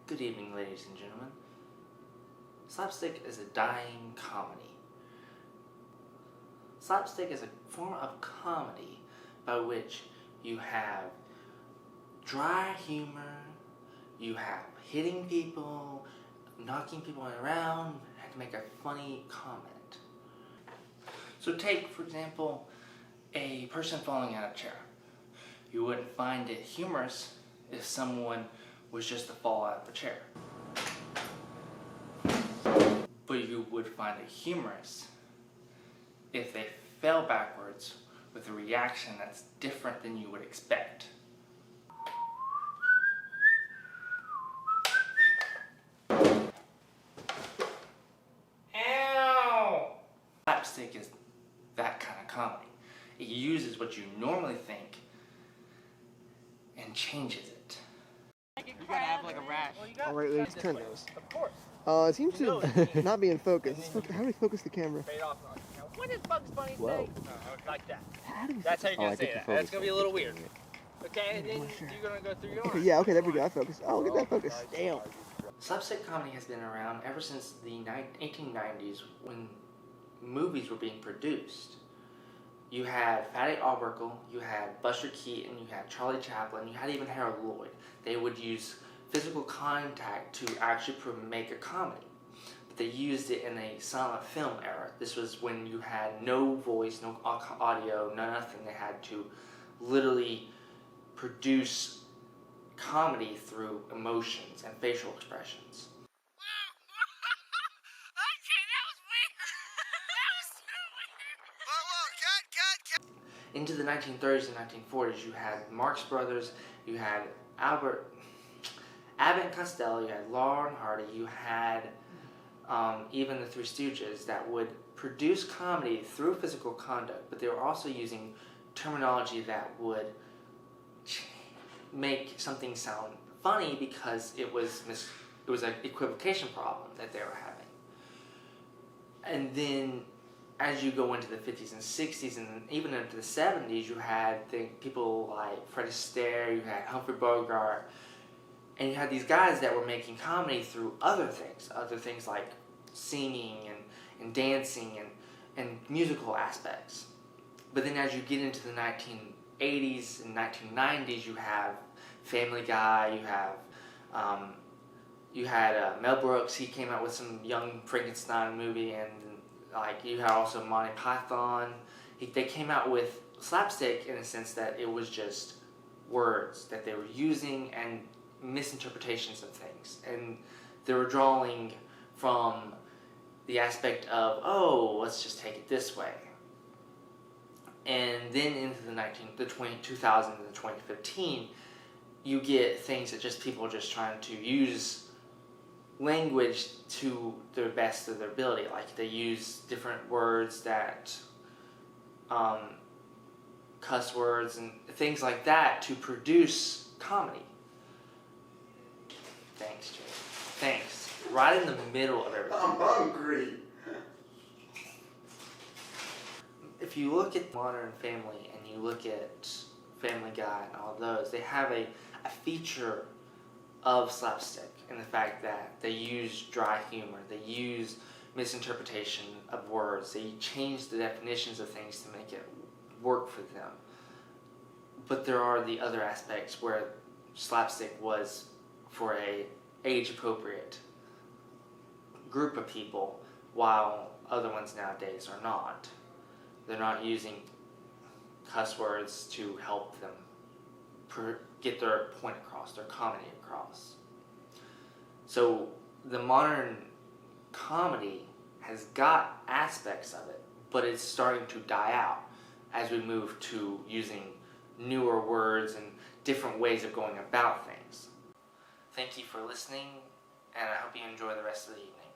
Good evening, ladies and gentlemen. Slapstick is a dying comedy. Slapstick is a form of comedy by which you have dry humor, you have hitting people, knocking people around, and to make a funny comment. So take, for example, a person falling out of a chair. You wouldn't find it humorous if someone was just to fall out of a chair. But you would find it humorous if they fell backwards with a reaction that's different than you would expect. Ow! Slapstick is that kind of comedy. It uses what you normally think and changes it. You gotta have like a rash. Alright, let's turn those. Of course. It seems to not be in focus. How do we focus the camera? Fade off. Now, what does Bugs Bunny say? Whoa. Like that. That's how you're gonna say that. That's gonna be a little weird. Okay, and then you're gonna go through your arm. Yeah, okay, there we go. I focus. Oh, look at that focus. Damn. Slapstick comedy has been around ever since the 1890s when movies were being produced. You had Fatty Arbuckle, you had Buster Keaton, you had Charlie Chaplin, you had even Harold Lloyd. They would use physical contact to actually make a comedy. But they used it in a silent film era. This was when you had no voice, no audio, no nothing. They had to literally produce comedy through emotions and facial expressions. Into the 1930s and 1940s, you had Marx Brothers, you had Abbott and Costello, you had Laurel and Hardy, you had even the Three Stooges that would produce comedy through physical conduct, but they were also using terminology that would make something sound funny because it was an equivocation problem that they were having. And then as you go into the 50s and 60s and even into the 70s, you had people like Fred Astaire, you had Humphrey Bogart, and you had these guys that were making comedy through other things like singing and dancing and musical aspects. But then as you get into the 1980s and 1990s, you have Family Guy, you had Mel Brooks. He came out with some Young Frankenstein movie, and you had also Monty Python. They came out with slapstick in a sense that it was just words that they were using and misinterpretations of things. And they were drawing from the aspect of, oh, let's just take it this way. And then into the 2000s and 2015, you get things that just people are just trying to use language to the best of their ability. Like they use different words that cuss words and things like that to produce comedy. Thanks, Jay. Thanks. Right in the middle of everything. I'm hungry. If you look at Modern Family and you look at Family Guy and all those, they have a feature of slapstick in the fact that they use dry humor, they use misinterpretation of words, they change the definitions of things to make it work for them. But there are the other aspects where slapstick was for a age-appropriate group of people, while other ones nowadays are not. They're not using cuss words to help them get their point across, their comedy across. So the modern comedy has got aspects of it, but it's starting to die out as we move to using newer words and different ways of going about things. Thank you for listening, and I hope you enjoy the rest of the evening.